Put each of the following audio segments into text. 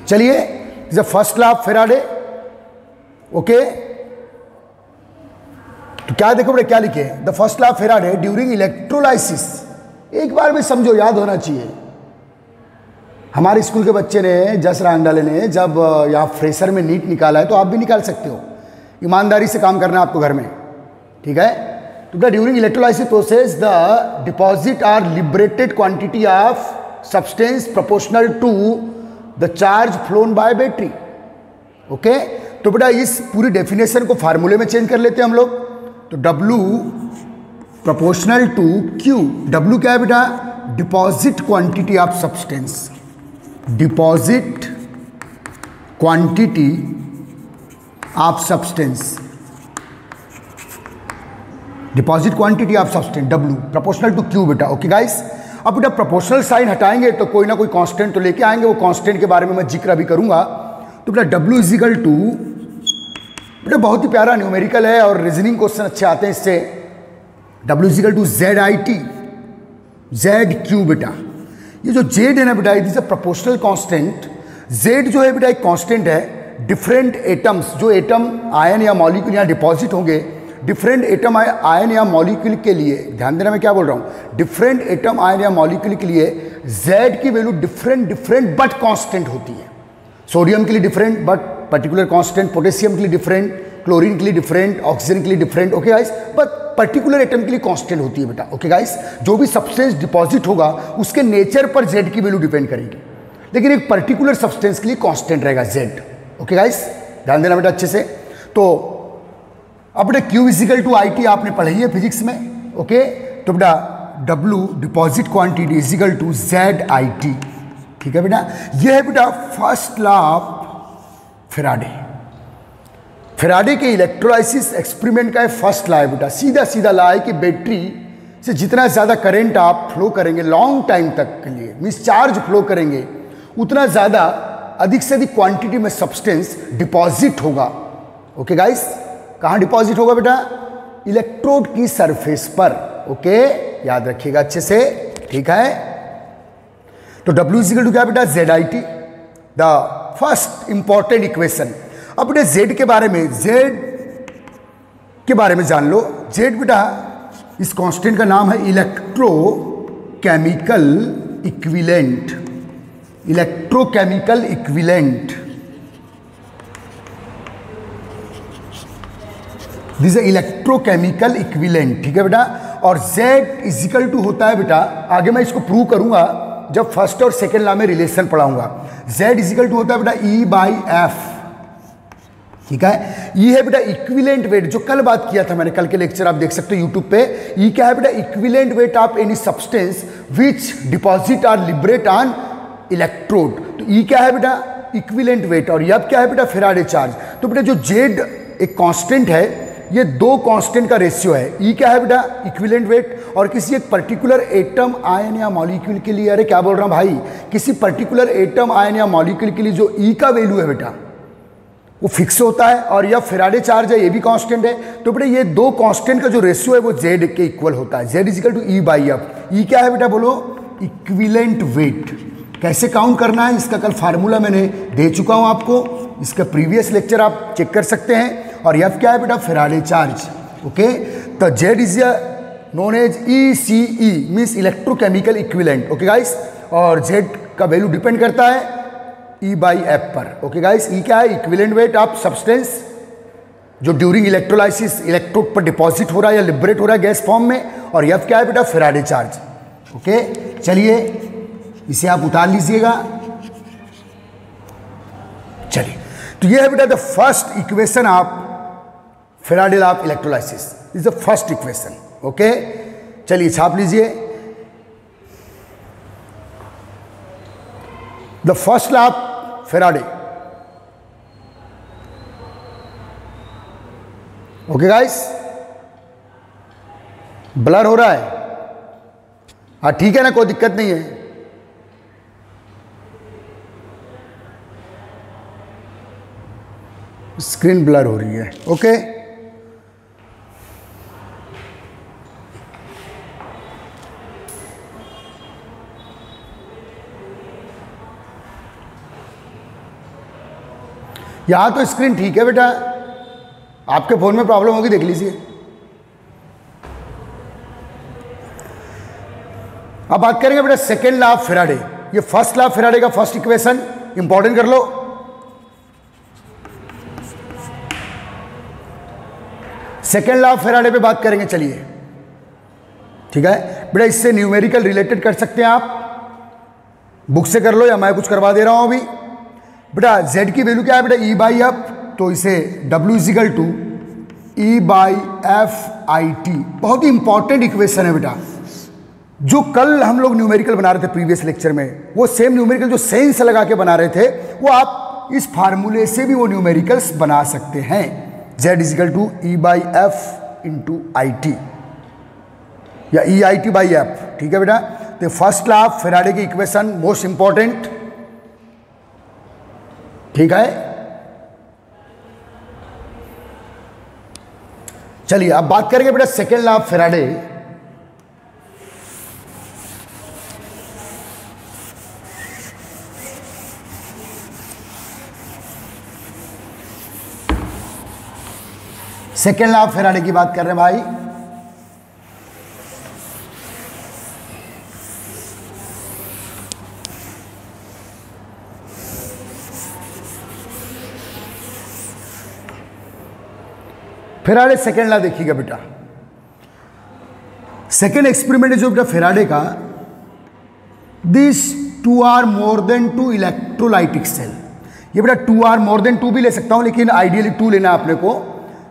चलिए, is first law of Faraday. Okay, तो क्या देखो बेटा, क्या लिखे, the first law of Faraday during electrolysis. एक बार भी समझो, याद होना चाहिए। हमारे स्कूल के बच्चे ने, जस रांडाले ने, जब यहाँ फ्रेशर में नीट निकाला है, तो आप भी निकाल सकते हो। ईमानदारी से काम करना है आपको घर में, ठीक है। तो during electrolysis process the deposit or liberated quantity of substance proportional to the charge flown by battery. Okay, तो बेटा इस पूरी डेफिनेशन को फार्मूले में चेंज कर लेते हैं हम लोग। तो W proportional to Q। W क्या है बेटा, deposit quantity of substance, deposit quantity of substance, deposit quantity of substance W proportional to Q बेटा। ओके गाइस, अब बेटा प्रोपोर्शनल साइन हटाएंगे तो कोई ना कोई कांस्टेंट तो लेके आएंगे, वो कांस्टेंट के बारे में मैं जिक्र अभी करूंगा। तो बेटा W इज इक्वल टू, बेटा बहुत ही प्यारा न्यूमेरिकल है और रीजनिंग क्वेश्चन अच्छे आते हैं इससे। W is equal to ZIT ZQ बेटा। ये जो Z है ना बेटा, it is a proportional constant. Z जो है बेटा एक कांस्टेंट है। डिफरेंट एटम्स, जो एटम आयन या मॉलिक्यूल यहाँ डिपॉजिट होंगे, डिफरेंट एटम आयन या मॉलिक्यूल के लिए, ध्यान देना मैं क्या बोल रहा हूँ, डिफरेंट एटम आयन या मॉलिक्यूल के लिए Z की वैल्यू डिफरेंट बट कांस्टेंट होती है। सोडियम के लिए different but particular constant, potassium के लिए डिफरेंट, क्लोरीन के लिए डिफरेंट, ऑक्सीजन के लिए different. Okay guys, but particular atom के लिए कांस्टेंट होती है बेटा। ओके गाइस, जो भी सब्सटेंस डिपॉजिट होगा उसके नेचर पर Z की वैल्यू डिपेंड करेगी, लेकिन एक पर्टिकुलर सब्सटेंस के लिए कांस्टेंट रहेगा Z। ओके गाइस, ध्यान देना बेटा अच्छे से। तो अब बेटा Q इजिकल टू IT आपने पढ़ी है फिजिक्स में। ओके, तो बेटा W deposit quantity is equal to ZIT, ठीक है बेटा। यह है बेटा first law of Faraday. Faraday के इलेक्ट्रोलाइसिस एक्सपेरिमेंट का फर्स्ट लॉ है बेटा, सीधा लॉ है कि बैटरी से जितना ज़्यादा करंट आप फ्लो करेंगे लॉन्ग टाइम तक के लिए, मीन्स चार्ज फ्लो करेंगे, उतना ज़्यादा अधिक से अधिक क्वांटिटी में सब्सटेंस डिपॉजिट होगा। ओके गाइस, कहाँ डिपॉजिट होगा बेटा, इलेक्ट्रोड की सरफेस पर। ओके, याद रखिएगा अच्छे से, ठीक है। तो W इज इक्वल टू क्या बेटा, ZIT, the first important equation. अब बेटा Z के बारे में, Z के बारे में जान लो। Z बेटा इस कांस्टेंट का नाम है electrochemical equivalent, electrochemical equivalent. This electrochemical equivalent, ठीक है बेटा। और Z इजिकल टू होता है बेटा, आगे मैं इसको प्रूव करूंगा जब फर्स्ट और सेकेंड लॉ में रिलेशन पढ़ाऊंगा। Z इजिकल टू होता है बेटा E/F, ठीक है। E है बेटा इक्विवेलेंट वेट, जो कल बात किया था मैंने, कल के लेक्चर आप देख सकते हो यूट्यूब पे। E क्या है बेटा, equivalent weight of any substance which deposit or liberate on electrode. तो E क्या है बेटा, इक्विवेलेंट वेट। और F क्या है बेटा, फैराडे चार्ज। तो बेटा जो Z एक कांस्टेंट है, ये दो कांस्टेंट का रेशियो है। E क्या है बेटा, इक्विवेलेंट वेट, और किसी एक पर्टिकुलर एटम आयन या मॉलिक्यूल के लिए, अरे क्या बोल रहा हूं भाई, किसी पर्टिकुलर एटम आयन या मॉलिक्यूल के लिए जो E का वैल्यू है बेटा वो फिक्स होता है, और यह फैराडे चार्ज है, ये भी कांस्टेंट है। तो बेटा ये दो कांस्टेंट का जो रेशियो है वो Z के इक्वल होता है। Z is equal to E/F। E क्या है बेटा, बोलो, इक्विवेलेंट वेट। कैसे काउंट करना है इसका कल फार्मूला मैंने दे चुका हूं आपको, इसका प्रीवियस लेक्चर आप चेक कर सकते हैं। और F क्या है बेटा, फैराडे चार्ज। ओके, तो Z is known as ECE, means electrochemical equivalent. Okay guys, और Z का वैल्यू डिपेंड करता है E/F पर। ओके गाइस, E क्या है, इक्विवेलेंट वेट ऑफ सब्सटेंस जो ड्यूरिंग इलेक्ट्रोलाइसिस इलेक्ट्रोड पर डिपॉजिट हो रहा है या लिबरेट हो रहा है गैस फॉर्म में। और F क्या है बेटा, फैराडे चार्ज। ओके, चलिए इसे आप उतार लीजिएगा। चलिए, तो ये है बेटा the first equation of Faraday law of electrolysis, is the first equation. Okay, चलिए छाप लीजिए। The first law of Faraday. Okay guys, blur हो रहा है, हाँ ठीक है ना, कोई दिक्कत नहीं है। स्क्रीन ब्लर हो रही है। ओके, यहाँ तो स्क्रीन ठीक है बेटा, आपके फ़ोन में प्रॉब्लम होगी, देख लीजिए। अब बात करेंगे बेटा सेकेंड लॉ ऑफ फैराडे। ये फर्स्ट लॉ ऑफ फैराडे का फर्स्ट इक्वेशन इंपॉर्टेंट कर लो। सेकेंड लॉ ऑफ फैराडे पे बात करेंगे, चलिए ठीक है बेटा। इससे न्यूमेरिकल रिलेटेड कर सकते हैं आप, बुक से कर लो या मैं कुछ करवा दे रहा हूं अभी। बेटा z की वैल्यू क्या है बेटा, e बाई एफ, तो इसे w is equal to e by F I T. बहुत ही इंपॉर्टेंट इक्वेशन है बेटा, जो कल हम लोग न्यूमेरिकल बना रहे थे प्रीवियस लेक्चर में, वो सेम न्यूमेरिकल जो सेंस लगा के बना रहे थे, वो आप इस फार्मूले से भी वो न्यूमेरिकल्स बना सकते हैं। z is equal to E by F into I T या E I T by F, ठीक है बेटा। तो फर्स्ट लॉ ऑफ फैराडे की इक्वेशन मोस्ट इंपॉर्टेंट, ठीक है। चलिए अब बात करेंगे बेटा second law of Faraday. Second law of Faraday की बात कर रहे हैं भाई। फैराडे सेकेंड लॉ देखिएगा बेटा। सेकेंड एक्सपेरिमेंट है जो बेटा फैराडे का, this 2 or more than 2 electrolytic cell. ये बेटा 2 आर मोर देन 2 भी ले सकता हूं, लेकिन आइडियली 2 लेना है अपने को।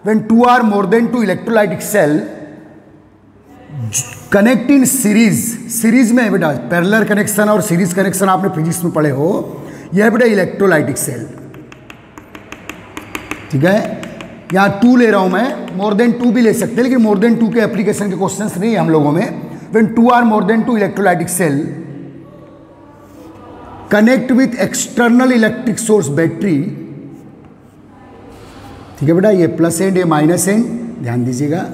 When 2 or more than 2 electrolytic cell connect in series, series में बेटा पैरेलल कनेक्शन और सीरीज कनेक्शन आपने फिजिक्स में पढ़े हो, यह बेटा इलेक्ट्रोलाइटिक सेल, ठीक है। यहाँ 2 ले रहा हूं मैं, मोर देन 2 भी ले सकते हैं, लेकिन मोर देन 2 के एप्लीकेशन के क्वेश्चंस नहीं है हम लोगों में। When 2 or more than 2 electrolytic cell connect with external electric source battery, ठीक है बेटा। ये प्लस एंड ये माइनस एंड, ध्यान दीजिएगा।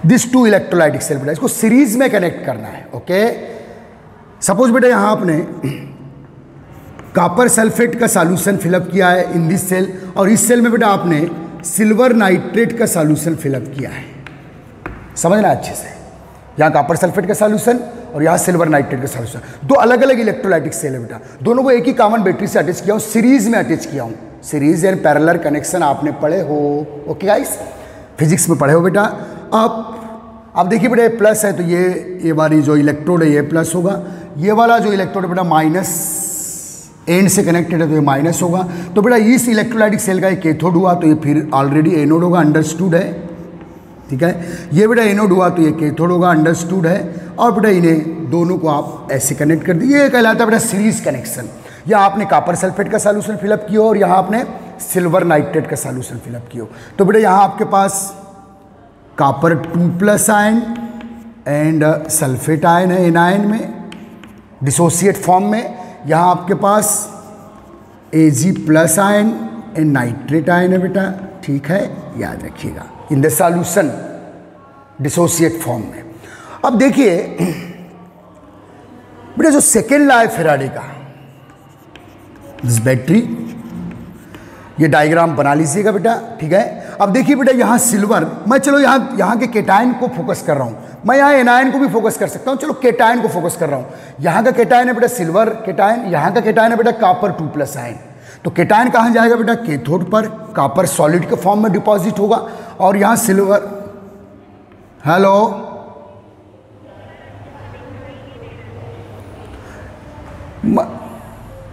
दिस 2 इलेक्ट्रोलाइटिक सेल बेटा, इसको सीरीज में कनेक्ट करना है, ओके। सपोज बेटा यहां आपने कॉपर सल्फेट का सॉल्यूशन फिलअप किया है इन दिस सेल, और इस सेल में बेटा आपने सिल्वर नाइट्रेट का सॉल्यूशन फिलअप किया है। समझना अच्छे से, यहाँ कॉपर सल्फेट का सॉल्यूशन और यहाँ सिल्वर नाइट्रेट का सॉल्यूशन, दो अलग अलग इलेक्ट्रोलाइटिक सेल है बेटा। दोनों को एक ही कॉमन बैटरी से अटैच किया हूँ, सीरीज में अटैच किया हूँ। सीरीज एंड पैरेलल कनेक्शन आपने पढ़े हो, ओके गाइस, फिजिक्स में पढ़े हो बेटा। अब देखिए बेटा ये प्लस है, तो ये वाली जो इलेक्ट्रोड है ये प्लस होगा, ये वाला जो इलेक्ट्रोड है बेटा माइनस एंड से कनेक्टेड है, तो ये माइनस होगा। तो बेटा इस इलेक्ट्रोलाइटिक सेल का ये कैथोड हुआ, तो ये फिर ऑलरेडी एनोड होगा, अंडरस्टूड है, ठीक है। ये बेटा एनोड हुआ तो ये कैथोड होगा, अंडरस्टूड है। और बेटा इन्हें दोनों को आप ऐसे कनेक्ट कर दीजिए, ये कहलाता है बेटा सीरीज कनेक्शन। यहाँ आपने कॉपर सल्फेट का सॉल्यूशन फिलअप किया और यहाँ आपने सिल्वर नाइट्रेट का सॉल्यूशन फिलअप किया। तो बेटा यहाँ आपके पास copper 2+ ion and sulphate ion है एनायन में, डिसोसिएट फॉर्म में। यहाँ आपके पास Ag+ ion and nitrate ion है बेटा, ठीक है, याद रखिएगा, in the solution dissociate form में। अब देखिए बेटा जो सेकेंड लॉ है फैराडे का, दिस बैटरी, ये डायग्राम बना लीजिएगा बेटा, ठीक है। अब देखिए बेटा यहाँ सिल्वर, मैं चलो यहाँ के केटायन को फोकस कर रहा हूँ, मैं यहाँ एनायन को भी फोकस कर सकता हूँ, चलो केटायन को फोकस कर रहा हूँ। यहाँ का केटायन है बेटा सिल्वर केटायन, यहाँ का केटायन है बेटा कॉपर 2+ आयन। तो केटायन कहाँ जाएगा बेटा, कैथोड पर, कॉपर सॉलिड के फॉर्म में डिपॉजिट होगा, और यहाँ सिल्वर, हेलो,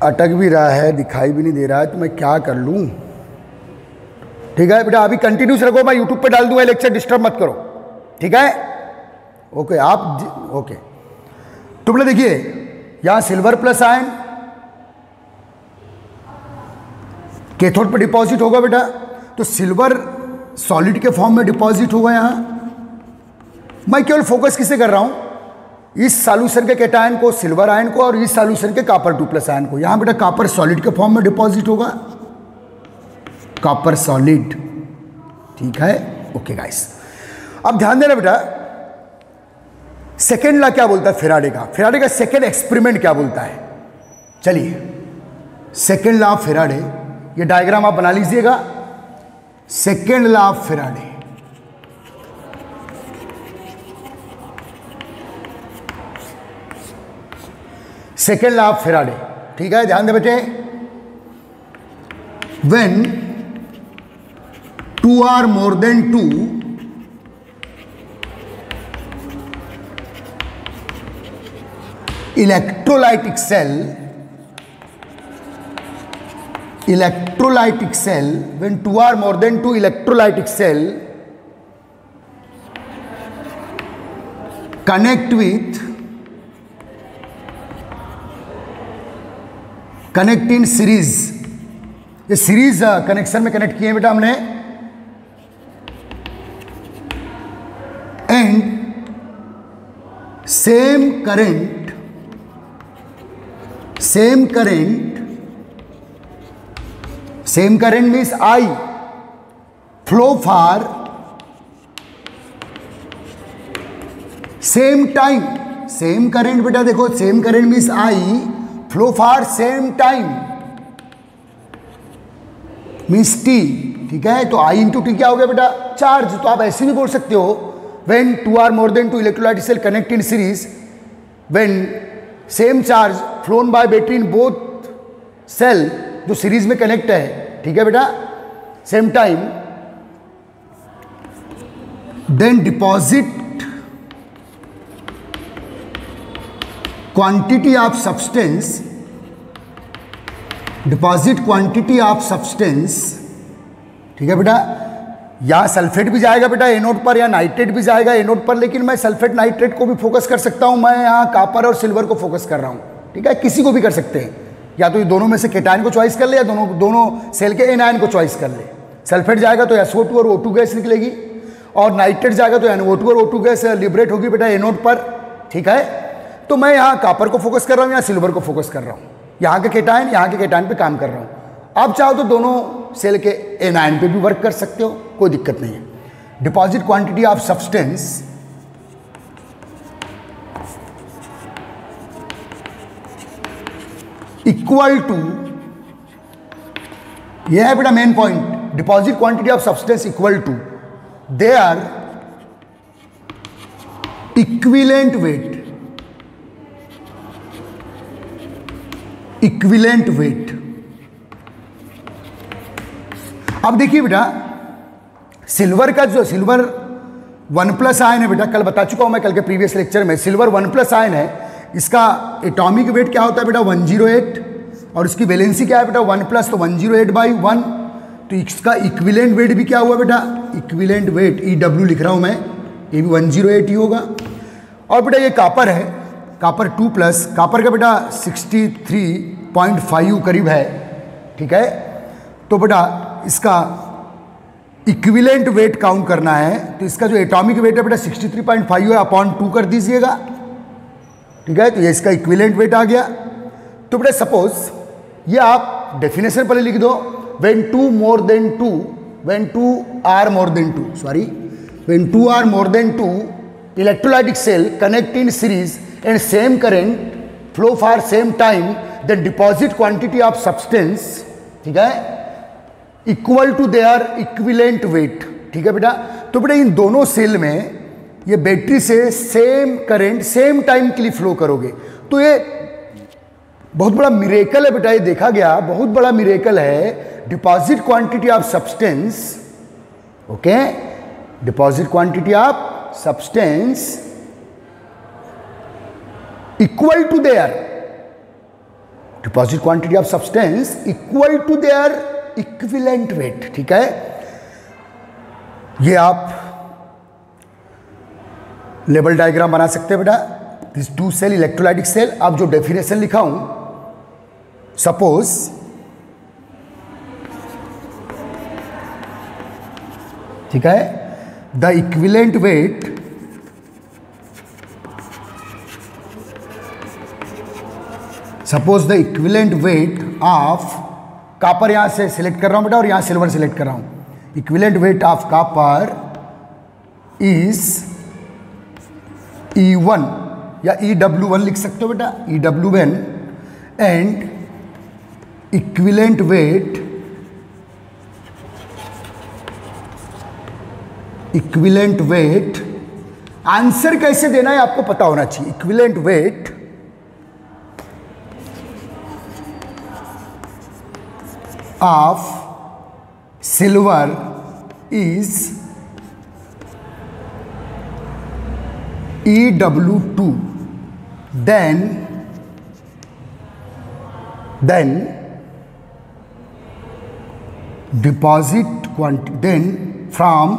अटक भी रहा है, दिखाई भी नहीं दे रहा है, तो मैं क्या कर लूँ, ठीक है बेटा। अभी कंटिन्यूस रखो, मैं यूट्यूब पे डाल दूंगा लेक्चर, डिस्टर्ब मत करो, ठीक है, ओके आप, ओके। तो बेटा देखिए यहाँ सिल्वर प्लस आयन कैथोड पर डिपॉजिट होगा बेटा, तो सिल्वर सॉलिड के फॉर्म में डिपॉजिट होगा। यहाँ मैं केवल फोकस किसे कर रहा हूं, इस सॉल्यूशन के केटायन को, सिल्वर आयन को, और इस सॉल्यूशन के कॉपर 2+ आयन को। यहां बेटा कॉपर सॉलिड के फॉर्म में डिपॉजिट होगा, कॉपर सॉलिड, ठीक है, ओके गाइस। अब ध्यान देना बेटा, सेकेंड लॉ क्या बोलता है फेराडे का सेकेंड एक्सपेरिमेंट क्या बोलता है? चलिए, सेकेंड लॉ ऑफ फेराडे, ये डायग्राम आप बना लीजिएगा। Second law of Faraday, second law of Faraday, ठीक है, ध्यान दे बच्चे। When two are more than two, electrolytic cell, when two are more than two electrolytic cell connect in series, ये सीरीज कनेक्शन में कनेक्ट किए हैं बेटा हमने, and same current means I flow for same time, same current बेटा देखो, same current means I flow for same time means T, ठीक है। तो I इंटू टी क्या हो गया बेटा? चार्ज। तो आप ऐसे भी बोल सकते हो, when two are more than two electrolytic cell connect in series, when same charge flown by between both cell, जो सीरीज में कनेक्ट है, ठीक है बेटा, same time, then deposit quantity of substance, ठीक है बेटा। या सल्फेट भी जाएगा बेटा एनोड पर, या नाइट्रेट भी जाएगा एनोड पर, लेकिन मैं सल्फेट नाइट्रेट को भी फोकस कर सकता हूं, मैं यहाँ कॉपर और सिल्वर को फोकस कर रहा हूं, ठीक है। किसी को भी कर सकते हैं, या तो ये दोनों में से केटायन को चॉइस कर ले, या दोनों सेल के एनायन को चॉइस कर ले। सल्फेट जाएगा तो SO2 और O2 गैस निकलेगी, और नाइट्रेट जाएगा तो NO2 और O2 गैस लिबरेट होगी बेटा एनोड पर, ठीक है। तो मैं यहाँ कॉपर को फोकस कर रहा हूँ या सिल्वर को फोकस कर रहा हूँ, यहाँ के केटायन पे काम कर रहा हूँ। आप चाहो तो दोनों सेल के एनायन पे भी वर्क कर सकते हो, कोई दिक्कत नहीं है। Deposit quantity of substance equal to, यह है बेटा main point, deposit quantity of substance equal to their equivalent weight. अब देखिए बेटा, सिल्वर का जो सिल्वर 1+ आयन है बेटा, कल बता चुका हूं मैं, कल के प्रीवियस लेक्चर में, सिल्वर 1+ आयन है, इसका एटॉमिक वेट क्या होता है बेटा? 108, और इसकी वैलेंसी क्या है बेटा? 1+, तो 108/1। तो इसका इक्विवेलेंट वेट भी क्या हुआ बेटा? इक्विवेलेंट वेट EW लिख रहा हूं मैं, ये भी 108 ही होगा। और बेटा ये कॉपर है, कॉपर 2+, कॉपर का बेटा 63.5 करीब है, ठीक है। तो बेटा इसका इक्विवेलेंट वेट काउंट करना है, तो इसका जो एटॉमिक वेट है बेटा 63.5 है, अपॉन 2 कर दीजिएगा, ठीक है। तो ये इसका इक्विवेलेंट वेट आ गया। तो बेटा सपोज ये आप डेफिनेशन पहले लिख दो, when two are more than two electrolytic cell connect in series and same current flow for same time, then deposit quantity of substance, ठीक है, equal to their equivalent weight, ठीक है बेटा। तो बेटा इन दोनों सेल में ये बैटरी से सेम करंट सेम टाइम के लिए फ्लो करोगे। तो ये बहुत बड़ा मिरेकल है बेटा, ये देखा गया, बहुत बड़ा मिरेकल है। Deposit quantity of substance, okay, deposit quantity of substance equal to their, deposit quantity of substance equal to their equivalent weight, ठीक है। ये आप लेवल डायग्राम बना सकते हैं बेटा, दिस 2 सेल इलेक्ट्रोलाइटिक सेल। अब जो डेफिनेशन लिखा हूं, सपोज ठीक है, the equivalent wait suppose the equivalent weight of copper, यहां से सिलेक्ट कर रहा हूं बेटा, और यहां सिल्वर सिलेक्ट कर रहा हूं। Equivalent weight of copper is E1 या EW1 लिख सकते हो बेटा, EW1 and equivalent wait, answer कैसे देना है आपको पता होना चाहिए। Equivalent weight of silver is EW2, then deposit quantity, then from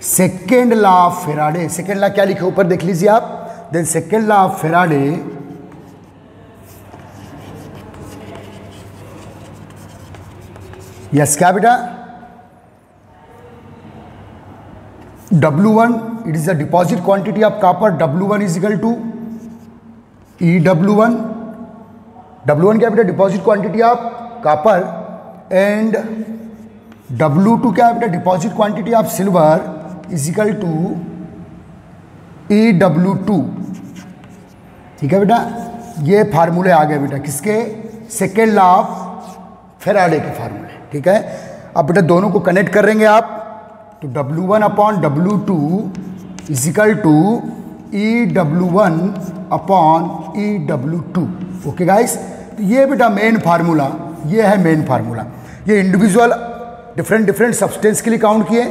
second law of Faraday, second law क्या लिखे ऊपर देख लीजिए आप, then second law of Faraday yes क्या बेटा, W1 it is the deposit quantity of copper, W1 is equal to EW1, W1 क्या बेटा deposit quantity of copper, and W2 क्या बेटा deposit quantity of silver is equal to EW2। ठीक है बेटा, ये फार्मूले आ गए बेटा किसके, सेकेंड लॉ ऑफ फेराडे के फार्मूले। ठीक है, अब बेटा दोनों को कनेक्ट करेंगे आप, तो W1 upon W2 is equal to EW1 upon EW2। Okay guys, तो ये बेटा मेन फार्मूला, ये है मेन फार्मूला। ये इंडिविजुअल डिफरेंट सब्सटेंस के लिए काउंट किए,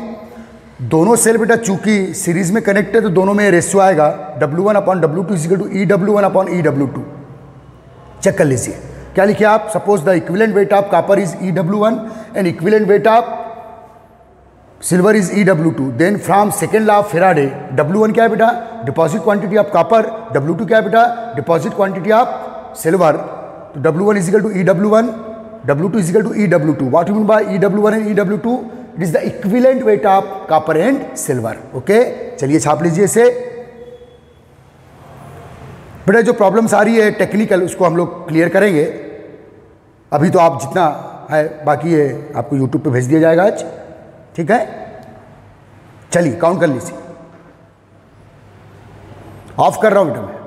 दोनों सेल बेटा चूंकि सीरीज में कनेक्ट है तो दोनों में रेशियो आएगा W1 upon W2 is equal to EW1 upon EW2। Check कर लीजिए क्या लिखे आप, suppose the equivalent weight of copper is EW1 and equivalent weight of silver is EW2, then from second law of Faraday W1 क्या है बेटा deposit quantity of copper, W2 क्या है बेटा डिपॉजिट क्वांटिटी ऑफ सिल्वर, तो W1 is equal to EW1, W2 is equal to EW2. What you mean by EW1 and EW2? It is the equivalent weight of copper and silver. Okay? चलिए छाप लीजिए इसे। बेटा जो problems आ रही है technical उसको हम लोग क्लियर करेंगे, अभी तो आप जितना है बाकी है आपको यूट्यूब पे भेज दिया जाएगा आज। ठीक है, चलिए काउंट कर लीजिए, ऑफ कर रहा हूं बेटा मैं।